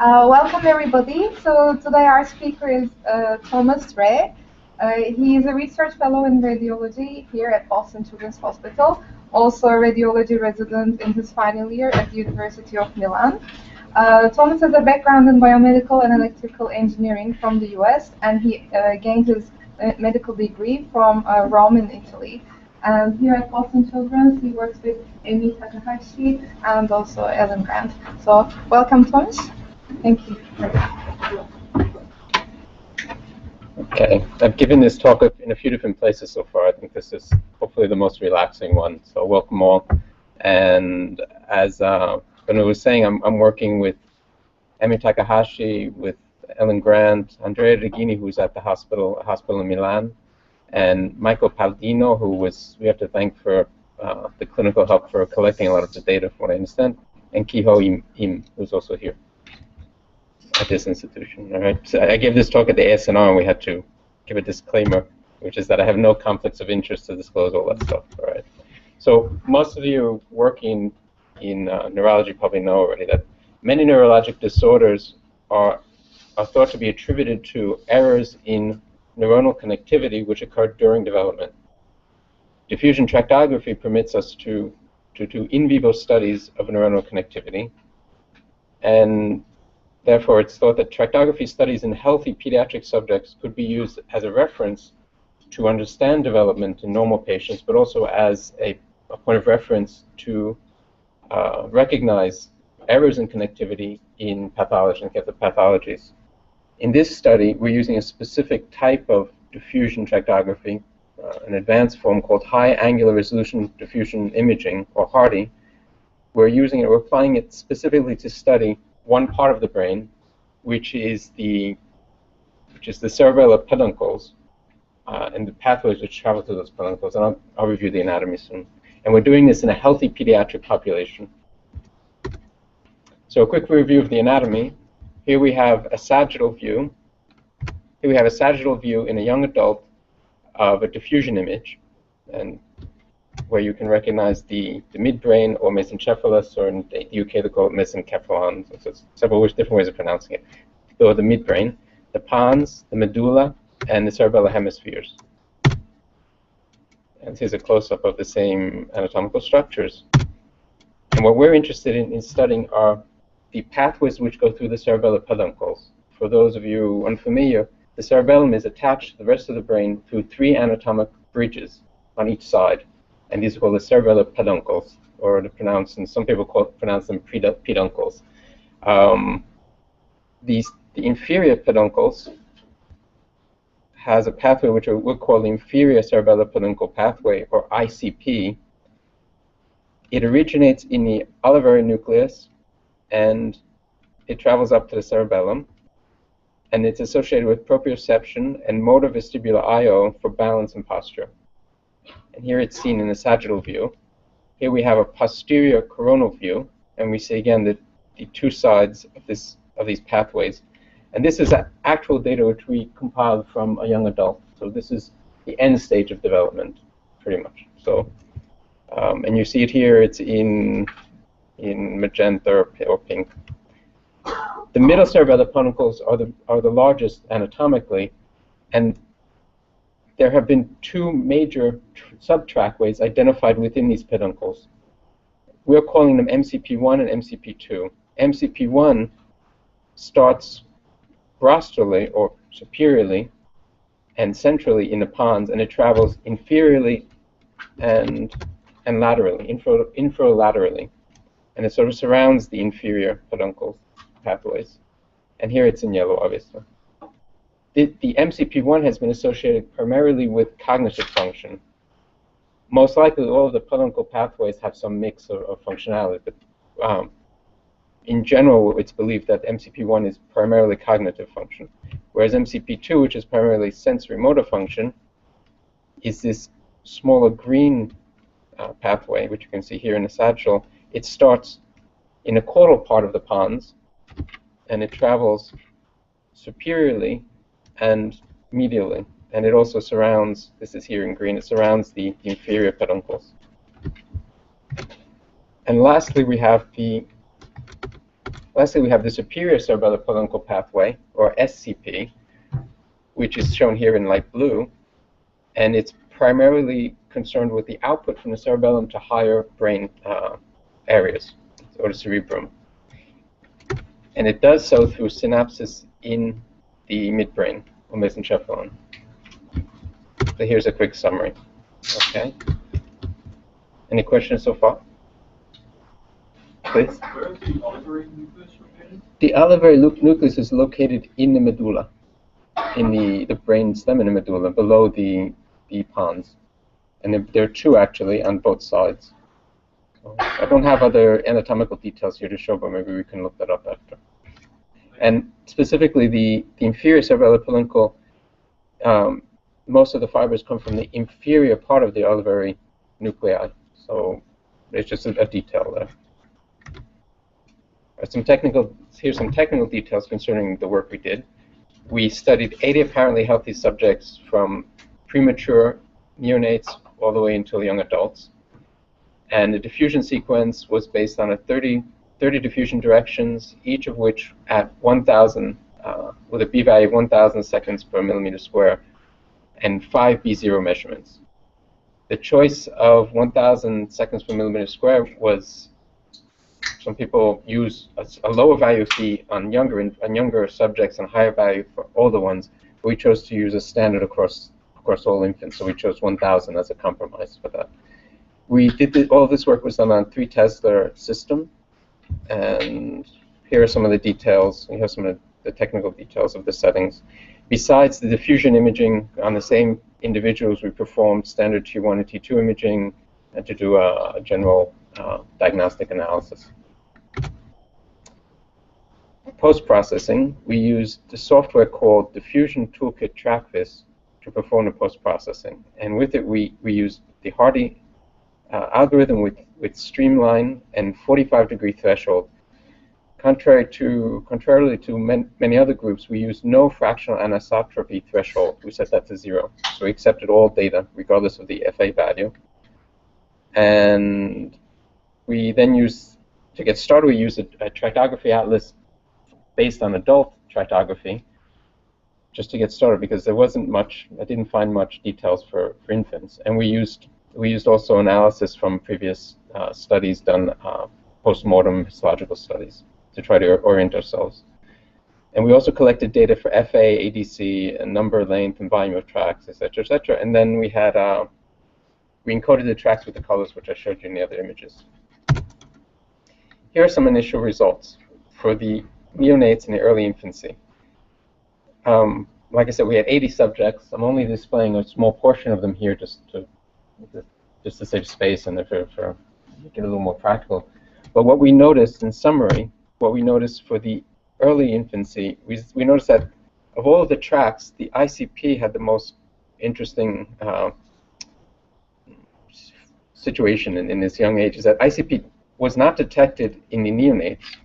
Welcome everybody. So today our speaker is Thomas Ray. He is a research fellow in radiology here at Boston Children's Hospital, also a radiology resident in his final year at the University of Milan. Thomas has a background in biomedical and electrical engineering from the US, and he gained his medical degree from Rome in Italy. And here at Boston Children's, he works with Amy Takahashi and also Ellen Grant. So welcome, Thomas. Thank you. Okay, I've given this talk in a few different places so far. I think this is hopefully the most relaxing one. So welcome all. And as Benoit was saying, I'm working with Emi Takahashi, with Ellen Grant, Andrea Reghini, who's at the hospital in Milan, and Michael Paldino, who we have to thank for the clinical help for collecting a lot of the data, from what I understand, and Kiho Im, who's also here at this institution. All right. So I gave this talk at the ASNR, and we had to give a disclaimer, which is that I have no conflicts of interest to disclose all that stuff. All right. So most of you working in neurology probably know already that many neurologic disorders are thought to be attributed to errors in neuronal connectivity which occurred during development. Diffusion tractography permits us to do in vivo studies of neuronal connectivity, and therefore it's thought that tractography studies in healthy pediatric subjects could be used as a reference to understand development in normal patients, but also as a point of reference to recognize errors in connectivity in pathology and get the pathologies. In this study, we're using a specific type of diffusion tractography, an advanced form called high angular resolution diffusion imaging, or HARDI. We're applying it specifically to study one part of the brain, which is the cerebellar peduncles, and the pathways which travel through those peduncles. And I'll review the anatomy soon. And we're doing this in a healthy pediatric population. So a quick review of the anatomy. Here we have a sagittal view. Here we have a sagittal view in a young adult of a diffusion image, and where you can recognize the midbrain, or mesencephalus, or in the UK they call it mesencephalon. So it's several different ways of pronouncing it. So the midbrain, the pons, the medulla, and the cerebellar hemispheres. And here's a close-up of the same anatomical structures. And what we're interested in studying are the pathways which go through the cerebellar peduncles. For those of you unfamiliar, the cerebellum is attached to the rest of the brain through 3 anatomic bridges on each side. And these are called the cerebellar peduncles, or and some people pronounce them peduncles. The inferior peduncles has a pathway which we'll call the inferior cerebellar peduncle pathway, or ICP. It originates in the olivary nucleus, and it travels up to the cerebellum, and it's associated with proprioception and motor vestibular I/O for balance and posture. And here it's seen in the sagittal view. Here we have a posterior coronal view, and we see again the 2 sides of these pathways. And this is actual data which we compiled from a young adult. So this is the end stage of development, pretty much. So, and you see it here. It's in magenta or pink. The middle cerebellar peduncles are the largest anatomically, and there have been 2 major subtrackways identified within these peduncles. We're calling them MCP1 and MCP2. MCP1 starts rostrally, or superiorly, and centrally in the pons, and it travels inferiorly and laterally, infralaterally, and it sort of surrounds the inferior peduncle pathways. And here it's in yellow, obviously. The MCP1 has been associated primarily with cognitive function. Most likely, all of the peduncle pathways have some mix of functionality, but in general, it's believed that MCP1 is primarily cognitive function, whereas MCP2, which is primarily sensory motor function, is this smaller green pathway, which you can see here in the sagittal. It starts in the caudal part of the pons, and it travels superiorly and medially, and it also surrounds, this is here in green, it surrounds the inferior peduncles. And lastly, we have the Lastly, we have the superior cerebellar peduncle pathway, or SCP, which is shown here in light blue, and it's primarily concerned with the output from the cerebellum to higher brain areas, or the cerebrum. And it does so through synapses in the midbrain, or mesencephalon. So here's a quick summary. Okay. Any questions so far? Please. Where is the olivary nucleus located? The olivary nucleus is located in the medulla, in the brain stem in the medulla, below the pons. And there are two actually on both sides. So I don't have other anatomical details here to show, but maybe we can look that up after. And specifically, the inferior cerebellar peduncle, most of the fibers come from the inferior part of the olivary nuclei. So it's just a detail there. Here's some technical details concerning the work we did. We studied 80 apparently healthy subjects from premature neonates all the way until young adults. And the diffusion sequence was based on 30 diffusion directions, each of which at 1,000, with a b-value of 1,000 seconds per millimeter square, and 5 B0 measurements. The choice of 1,000 seconds per millimeter square was, some people use a lower value of B on younger subjects and a higher value for older ones. But we chose to use a standard across all infants, so we chose 1,000 as a compromise for that. All of this work was done on 3 Tesla system, and here are some of the details. We have some of the technical details of the settings. Besides the diffusion imaging on the same individuals, we performed standard T1 and T2 imaging and to do a general diagnostic analysis. Post-processing, we used the software called Diffusion Toolkit TrackVis to perform the post-processing. And with it, we used the HARDI algorithm with streamline and 45-degree threshold. Contrarily to many other groups, we used no fractional anisotropy threshold. We set that to 0. So we accepted all data, regardless of the FA value. And we then used, to get started, we used a tractography atlas based on adult tractography, just to get started, because there wasn't much, I didn't find much details for infants. And we used also analysis from previous studies done, post-mortem histological studies, to try to orient ourselves. And we also collected data for FA, ADC, and number, length, and volume of tracks, et cetera, et cetera. And then we had, we encoded the tracks with the colors, which I showed you in the other images. Here are some initial results for the neonates in the early infancy. Like I said, we had 80 subjects. I'm only displaying a small portion of them here just to save space and for make it a little more practical. But what we noticed, in summary, what we noticed for the early infancy, we noticed that of all of the tracks, the ICP had the most interesting situation in this young age, is that ICP was not detected in the neonates.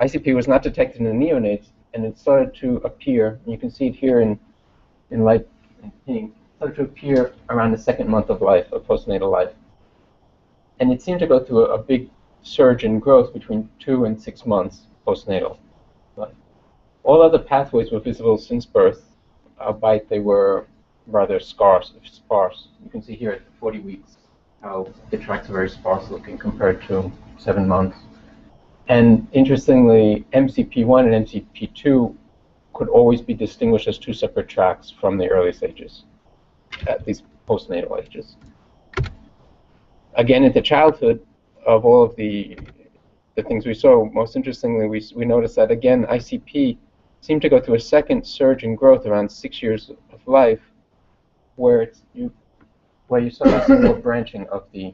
ICP was not detected in the neonates, and it started to appear, and you can see it here in light pink, started to appear around the 2nd month of life, of postnatal life. And it seemed to go through a big surge in growth between 2 and 6 months postnatal life. All other pathways were visible since birth, albeit they were rather sparse. You can see here at 40 weeks how the tracks are very sparse looking compared to 7 months. And interestingly, MCP1 and MCP2 could always be distinguished as 2 separate tracks from the early stages, at these postnatal ages. Again, into childhood, of all of the things we saw, most interestingly, we noticed that, again, ICP seemed to go through a second surge in growth around 6 years of life, where you start to see more branching of the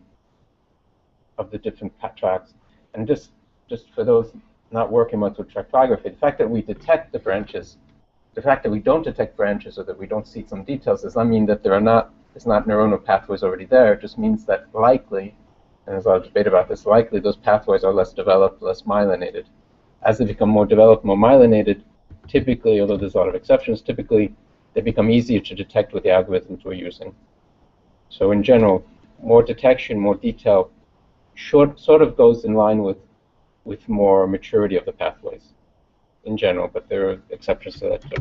different tracks. And just for those not working much with tractography, the fact that we detect the branches, the fact that we don't detect branches or that we don't see some details does not mean that there's not neuronal pathways already there. It just means that likely, and there's a lot of debate about this, likely those pathways are less developed, less myelinated. As they become more developed, more myelinated, typically, although there's a lot of exceptions, typically they become easier to detect with the algorithms we're using. So in general, more detection, more detail sort of goes in line with more maturity of the pathways in general, but there are exceptions to that too.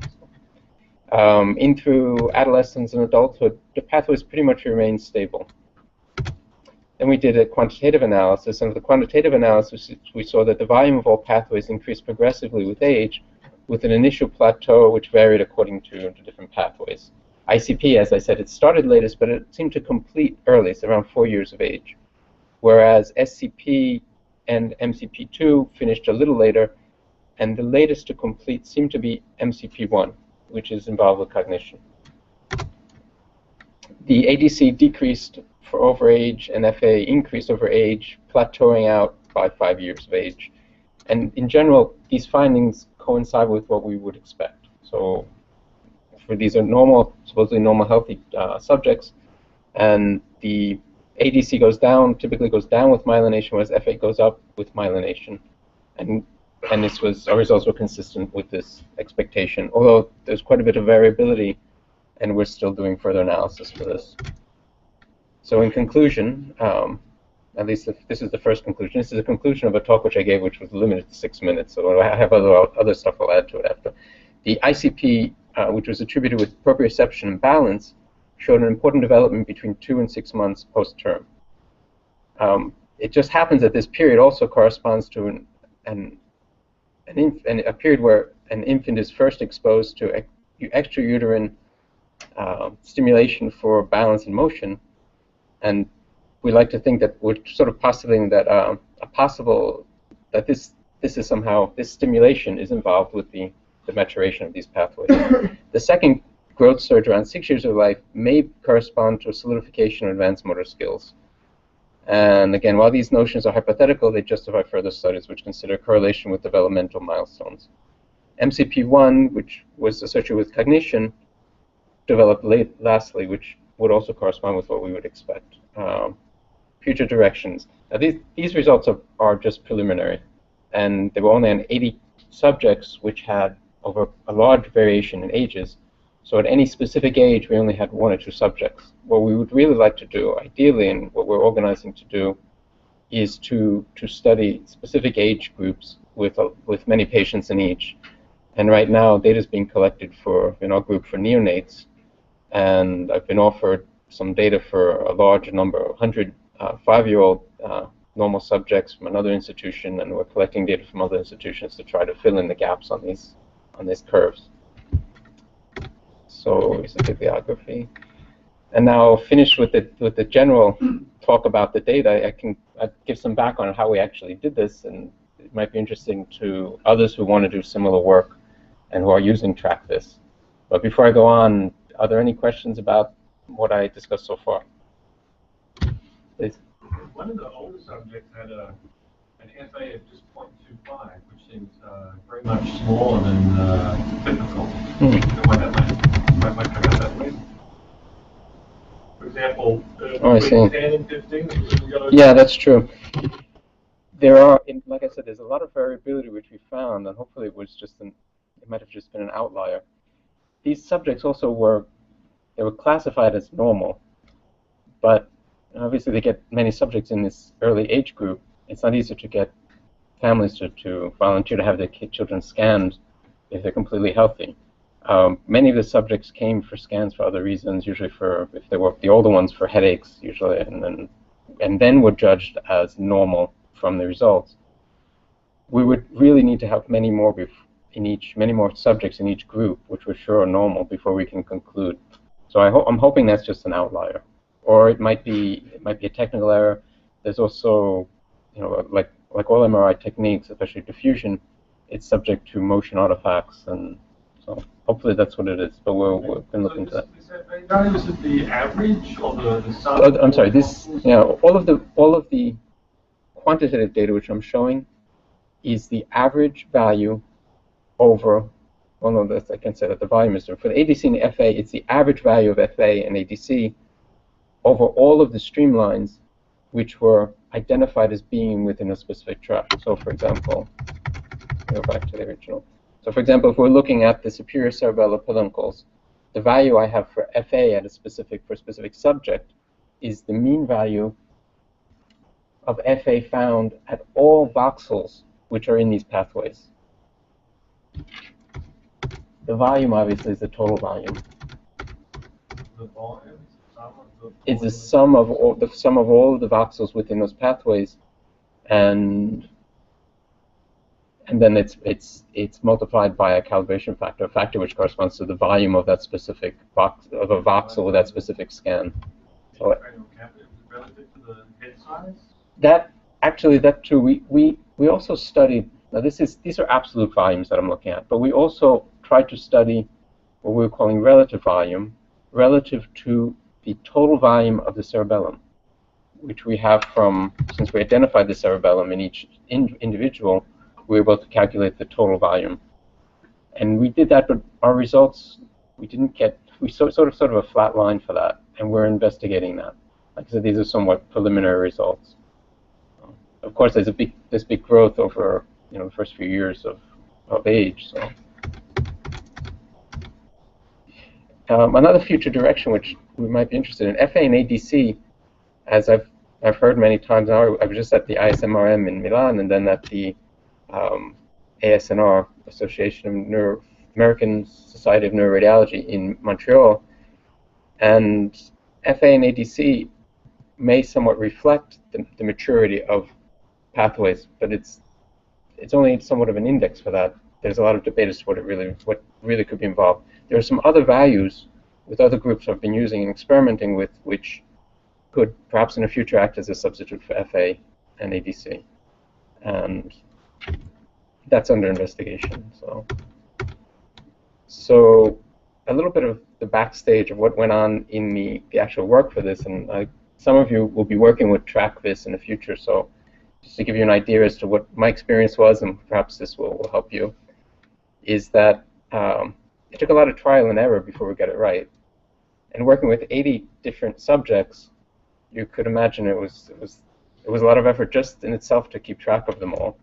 In through adolescence and adulthood, the pathways pretty much remain stable. Then we did a quantitative analysis, and with the quantitative analysis, we saw that the volume of all pathways increased progressively with age, with an initial plateau which varied according to the different pathways. ICP, as I said, it started latest, but it seemed to complete earliest, around 4 years of age, whereas SCP and MCP2 finished a little later, and the latest to complete seemed to be MCP1, which is involved with cognition. The ADC decreased for over age, and FA increased over age, plateauing out by 5 years of age. And in general, these findings coincide with what we would expect. So for these are normal, supposedly normal healthy subjects, and the ADC goes down, typically goes down with myelination, whereas FA goes up with myelination. And this was, our results were consistent with this expectation, although there's quite a bit of variability, and we're still doing further analysis for this. So in conclusion, at least if this is the first conclusion, this is a conclusion of a talk which I gave, which was limited to 6 minutes, so I have other stuff I'll add to it after. The ICP, which was attributed with proprioception and balance, showed an important development between 2 and 6 months post-term. It just happens that this period also corresponds to a period where an infant is first exposed to extrauterine stimulation for balance and motion, and we like to think that we're sort of postulating that this stimulation is involved with the maturation of these pathways. The second growth surge around 6 years of life may correspond to a solidification of advanced motor skills. And again, while these notions are hypothetical, they justify further studies which consider correlation with developmental milestones. MCP1, which was associated with cognition, developed lastly, which would also correspond with what we would expect. Future directions. Now these results are just preliminary, and they were only on 80 subjects, which had over a large variation in ages. So at any specific age, we only had 1 or 2 subjects. What we would really like to do, ideally, and what we're organizing to do, is to study specific age groups with many patients in each. And right now, data is being collected in our group for neonates, and I've been offered some data for a large number, 100 5-year-old normal subjects from another institution, and we're collecting data from other institutions to try to fill in the gaps on these curves. So here's a bibliography. And now I'll finish with the general talk about the data. I'd give some background on how we actually did this, and it might be interesting to others who want to do similar work and who are using TrackThis. But before I go on, are there any questions about what I discussed so far? Please. One of the older subjects had an FA of just 0.25, which seems very much smaller than typical. Why that might come out that way. For example, I see. 10 and 15. Yeah, that's true. There are, like I said, there's a lot of variability which we found, and hopefully it might have just been an outlier. These subjects also were classified as normal, but obviously they get many subjects in this early age group. It's not easy to get families to volunteer to have their children scanned if they're completely healthy. Many of the subjects came for scans for other reasons, usually if they were the older ones, for headaches usually, and then were judged as normal from the results. We would really need to have many more subjects in each group, which we're sure are normal, before we can conclude. So I'm hoping that's just an outlier, or it might be a technical error. There's also, like all MRI techniques, especially diffusion, it's subject to motion artifacts, and so hopefully that's what it is. But we're going to look into that. Is it the average or the sum? I'm sorry. All of the quantitative data which I'm showing is the average value over. Well, no, I can say that the volume is different. For the ADC and the FA, it's the average value of FA and ADC over all of the streamlines which were identified as being within a specific track. So, for example, go back to the original. So, for example, if we're looking at the superior cerebellar peduncles, the value I have for FA for a specific subject is the mean value of FA found at all voxels which are in these pathways. The volume, obviously, is the total volume. The volume It's the sum of all of the voxels within those pathways, and then it's multiplied by a calibration factor, a factor which corresponds to the volume of that specific of a voxel with that specific scan. So relative to the head size? That too. We also studied. Now these are absolute volumes that I'm looking at, but we also tried to study what we were calling relative volume, relative to the total volume of the cerebellum, which we have from, since we identified the cerebellum in each individual, we were able to calculate the total volume. And we did that, but our results, we sort of a flat line for that, and we're investigating that. Like I said, these are somewhat preliminary results. Of course, there's big growth over the first few years of age. So another future direction which we might be interested in, FA and ADC, as I've heard many times now. I was just at the ISMRM in Milan, and then at the ASNR, Association of American Society of Neuroradiology in Montreal, and FA and ADC may somewhat reflect the maturity of pathways, but it's only somewhat of an index for that. There's a lot of debate as to what really could be involved. There are some other values with other groups I've been using and experimenting with, which could perhaps in the future act as a substitute for FA and ADC, and that's under investigation. So a little bit of the backstage of what went on in the actual work for this, and some of you will be working with TrackVis in the future, so just to give you an idea as to what my experience was, and perhaps this will help you, is that it took a lot of trial and error before we got it right. And working with 80 different subjects, you could imagine it was a lot of effort just in itself to keep track of them all.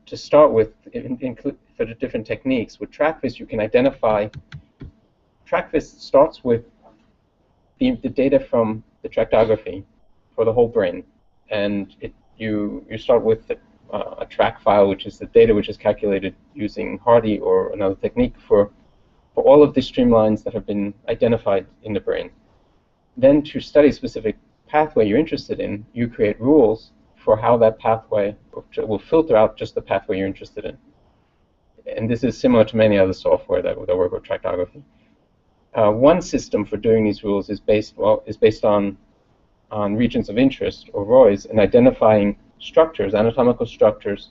To start with, for the different techniques, with TrackVis you can identify. TrackVis starts with the data from the tractography for the whole brain, and you start with a track file, which is the data which is calculated using HARDI or another technique for all of the streamlines that have been identified in the brain. Then to study a specific pathway you're interested in, you create rules for how that pathway will filter out just the pathway you're interested in. And this is similar to many other software that work with tractography. One system for doing these rules is based on regions of interest, or ROIs, and identifying structures, anatomical structures,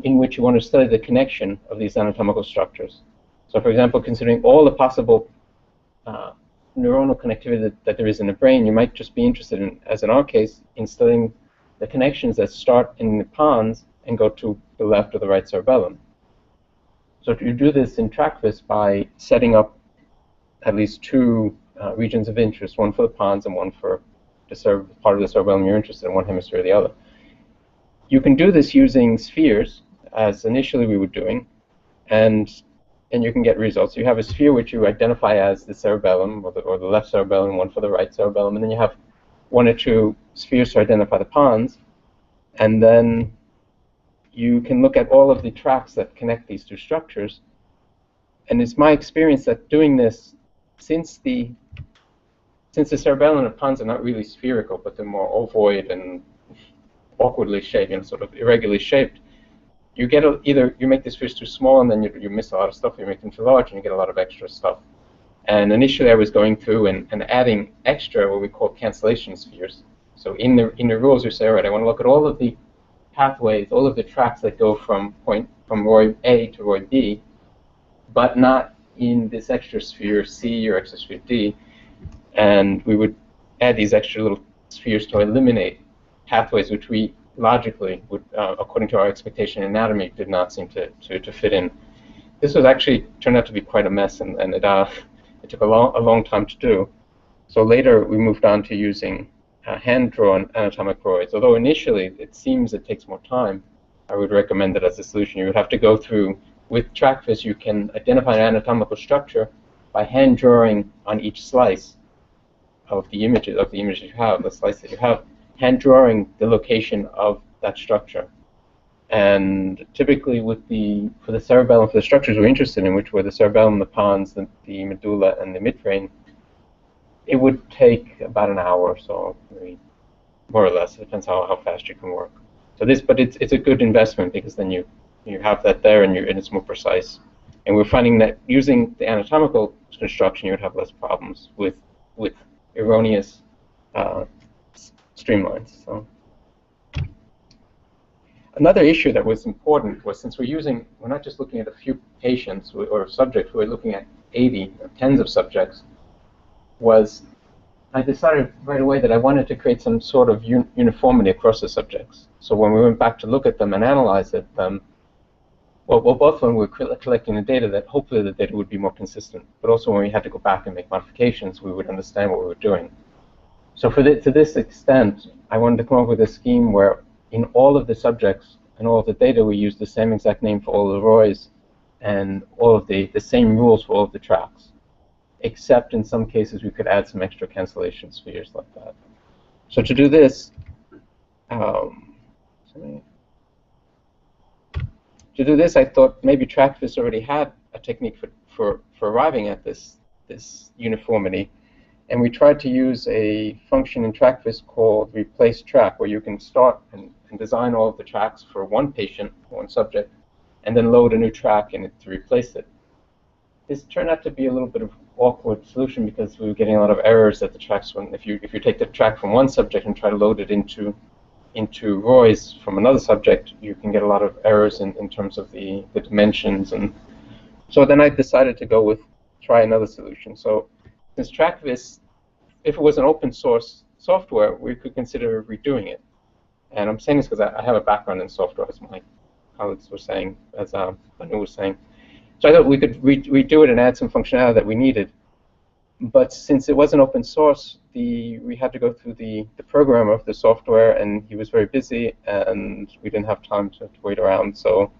in which you want to study the connection of these anatomical structures. So, for example, considering all the possible neuronal connectivity that there is in the brain, you might just be interested in, as in our case, in studying the connections that start in the pons and go to the left or the right cerebellum. So you do this in TrackVis by setting up at least two regions of interest, one for the pons and one for the part of the cerebellum you're interested in, one hemisphere or the other. You can do this using spheres, as initially we were doing, and you can get results. You have a sphere which you identify as the cerebellum, or the left cerebellum, one for the right cerebellum, and then you have one or two spheres to identify the pons, and then you can look at all of the tracks that connect these two structures. And it's my experience that doing this, since the cerebellum and the pons are not really spherical, but they're more ovoid and awkwardly shaped, sort of irregularly shaped, you get either you make the spheres too small and then you miss a lot of stuff, or you make them too large and you get a lot of extra stuff. And initially I was going through and adding extra, what we call cancellation spheres. So in the rules you say, all right, I want to look at all of the pathways, all of the tracks that go from ROI A to ROI B, but not in this extra sphere C or extra sphere D. And we would add these extra little spheres to eliminate pathways which we logically would, according to our expectation in anatomy, did not seem to fit in. This was actually turned out to be quite a mess, and it took a long time to do. So later we moved on to using hand-drawn anatomic ROIs. Although initially it seems it takes more time, I would recommend it as a solution. You would have to go through, with TrackVis you can identify an anatomical structure by hand drawing on each slice the images you have, the slice that you have, hand drawing the location of that structure. And typically for the cerebellum, for the structures we're interested in, which were the cerebellum, the pons, the medulla, and the midbrain, it would take about an hour or so, maybe more or less. It depends how fast you can work. So but it's a good investment, because then you have that there, and it's more precise. And we're finding that using the anatomical construction, you would have less problems with erroneous streamlines. So another issue that was important was, since we're not just looking at a few patients or subjects, we're looking at 80 or tens of subjects, I decided right away that I wanted to create some sort of uniformity across the subjects. So when we went back to look at them and analyze them, well, both when we were collecting the data, that hopefully the data would be more consistent, but also when we had to go back and make modifications, we would understand what we were doing. So to this extent, I wanted to come up with a scheme where in all of the subjects and all of the data, we use the same exact name for all the ROIs and all of the same rules for all of the tracks, except in some cases we could add some extra cancellation spheres like that. So to do this, I thought maybe TrackVis already had a technique for arriving at this uniformity, and we tried to use a function in TrackVis called replace track, where you can start and design all of the tracks for one patient, one subject, and then load a new track in it to replace it. This turned out to be a little bit of an awkward solution, because we were getting a lot of errors at the tracks. If you take the track from one subject and try to load it into ROIs from another subject, you can get a lot of errors in terms of the dimensions. And so then I decided to try another solution. So since TrackVis, if it was an open source software, we could consider redoing it. And I'm saying this because I have a background in software, as my colleagues were saying, as Manu was saying. So I thought we could redo it and add some functionality that we needed. But since it wasn't open source, we had to go through the programmer of the software, and he was very busy, and we didn't have time to wait around. So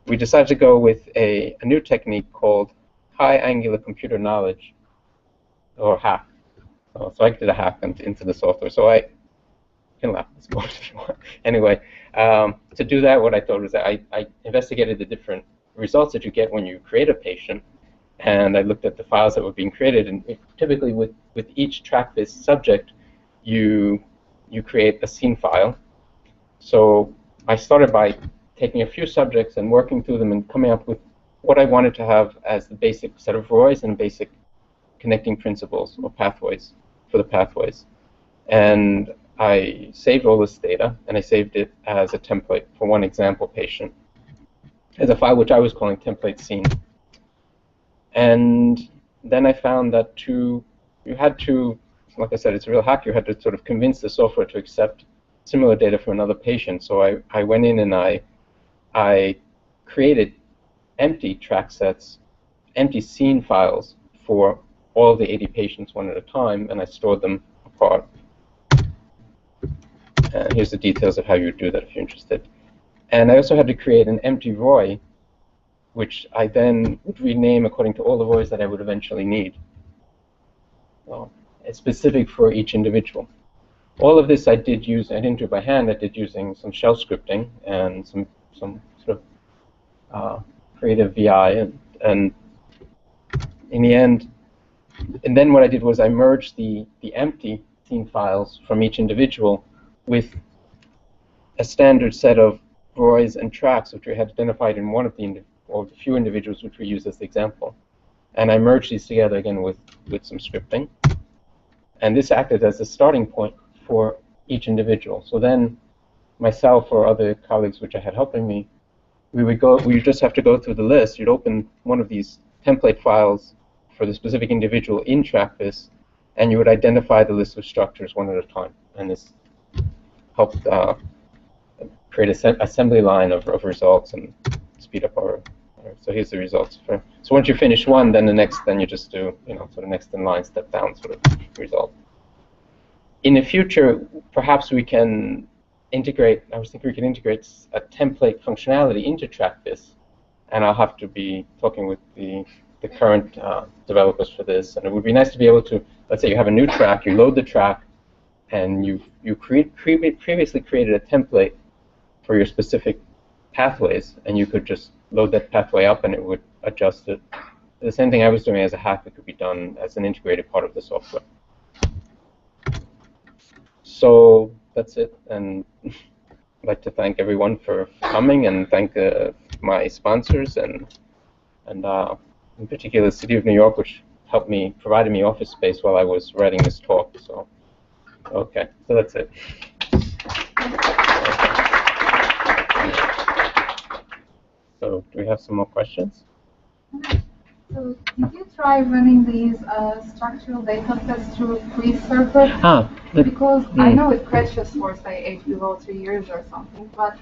we decided to go with a new technique called high angular computer knowledge, or hack. So I did a hack into the software. So I can laugh at this point if you want. Anyway, to do that, what I thought was that I investigated the different results that you get when you create a patient, and I looked at the files that were being created. And typically with each TrackVis subject, you create a scene file. So I started by taking a few subjects and working through them and coming up with what I wanted to have as the basic set of ROIs and basic connecting principles or pathways for the pathways. And I saved all this data, and I saved it as a template for one example patient, as a file which I was calling template scene. And then I found that you had to, like I said, it's a real hack. You had to sort of convince the software to accept similar data from another patient. So I went in and I created empty track sets, empty scene files for all of the 80 patients one at a time, and I stored them apart. And here's the details of how you would do that if you're interested. And I also had to create an empty ROI, which I then would rename according to all the ROIs that I would eventually need. Well, it's specific for each individual. All of this I didn't do it by hand. I did using some shell scripting and some sort of creative VI, and in the end, and then what I did was I merged the empty scene files from each individual with a standard set of ROIs and tracks which we had identified in one of the few individuals which we used as the example. And I merged these together again with some scripting. And this acted as a starting point for each individual. So then myself or other colleagues which I had helping me, we would just have to go through the list. You'd open one of these template files for the specific individual in TrackVis, and you would identify the list of structures one at a time. And this helped create an assembly line of results and speed up our. So here's the results. So once you finish one, then you just do sort of next in line, step down sort of result. In the future, perhaps we can integrate. I was thinking we can integrate a template functionality into TrackVis, and I'll have to be talking with the the current developers for this. And it would be nice to be able to, let's say you have a new track, you load the track, and you previously created a template for your specific pathways, and you could just load that pathway up and it would adjust it. The same thing I was doing as a hack, it could be done as an integrated part of the software. So that's it, and I'd like to thank everyone for coming, and thank my sponsors, and in particular the City of New York, which provided me office space while I was writing this talk. So, okay, so that's it. So, do we have some more questions? So, did you try running these structural data sets through free server? Because I know it crashes for, say, age below 3 years or something, but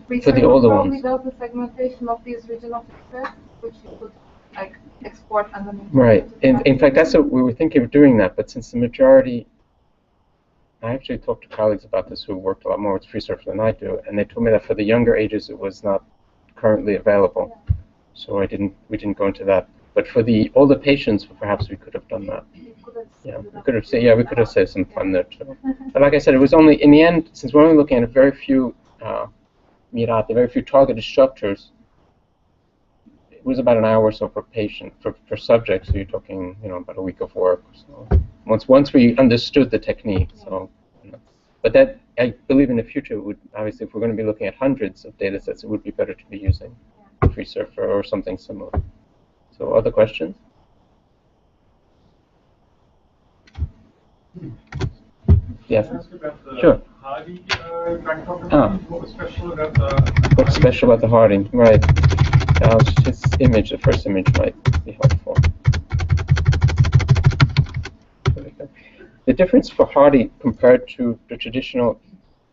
free server probably does the segmentation of these regional features, which you could like export underneath. Right. In fact, that's what we were thinking of doing that, but since the majority, I actually talked to colleagues about this who worked a lot more with free server than I do, and they told me that for the younger ages it was not currently available. Yeah. So we didn't go into that. But for the older patients, perhaps we could have done that. Yeah, we could have saved some fun there too. But like I said, it was only in the end, since we're only looking at a very few very few targeted structures. It was about an hour or so per patient per subject. So you're talking, about a week of work. So once we understood the technique. So, but that I believe in the future it would obviously, if we're going to be looking at hundreds of data sets, it would be better to be using free server or something similar. So other questions? Yes. Can I ask about the sure. HARDI tractography? What was special about the? What's special about the HARDI? Right. His image, the first image, might be helpful. The difference for HARDI compared to the traditional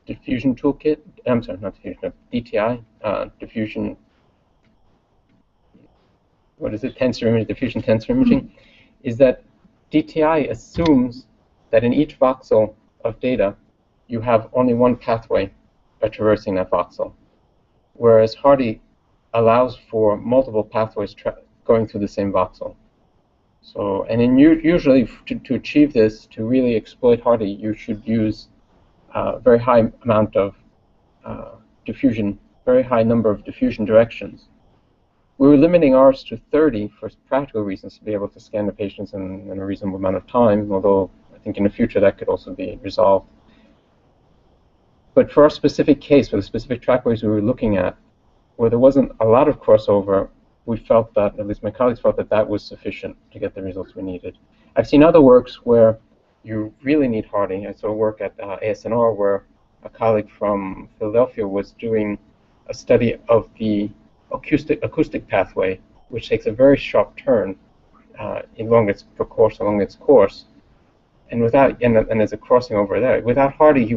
diffusion toolkit, I'm sorry, not diffusion, DTI, diffusion, what is it, tensor image, diffusion tensor imaging, is that DTI assumes that in each voxel of data, you have only one pathway by traversing that voxel, whereas HARDI allows for multiple pathways going through the same voxel. So, and in usually to achieve this, to really exploit HARDI, you should use a very high amount of diffusion, very high number of diffusion directions. We were limiting ours to 30 for practical reasons, to be able to scan the patients in a reasonable amount of time, although I think in the future that could also be resolved. But for our specific case, for the specific trackways we were looking at, where there wasn't a lot of crossover, we felt that, at least my colleagues felt that that was sufficient to get the results we needed. I've seen other works where you really need HARDI. I saw work at ASNR where a colleague from Philadelphia was doing a study of the acoustic pathway, which takes a very sharp turn along its course, and there's a crossing over there. Without HARDI, he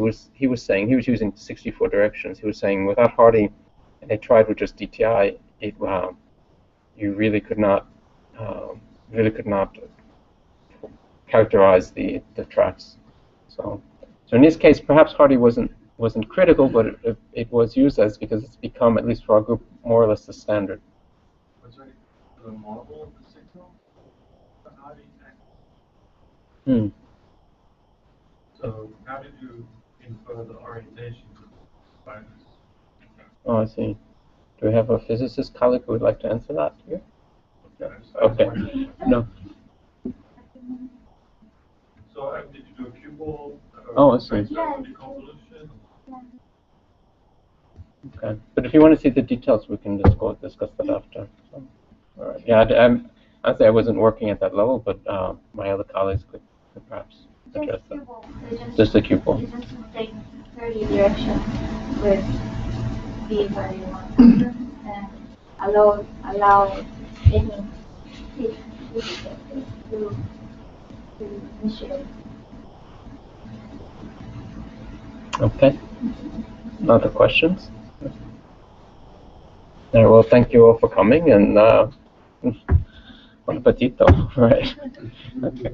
was saying he was using 64 directions. He was saying without HARDI, and they tried with just DTI, you really could not characterize the tracks. So in this case, perhaps HARDI wasn't critical, but it was used because it's become, at least for our group, more or less the standard. Was there the model of the signal for HARDI? So how did you infer the orientation by this? Oh, I see. Do we have a physicist colleague who would like to answer that here? Okay. No. So did you do a cubal? Oh, I see. Deconvolution? Okay. But if you want to see the details, we can discuss that after. So, all right. Yeah, honestly, I wasn't working at that level, but my other colleagues could perhaps address that. Just the cubal. You just take 30 directions with the where you want and allow any to initiate. Okay. Other questions? All right, well, thank you all for coming, and buon appetito. Right. Okay.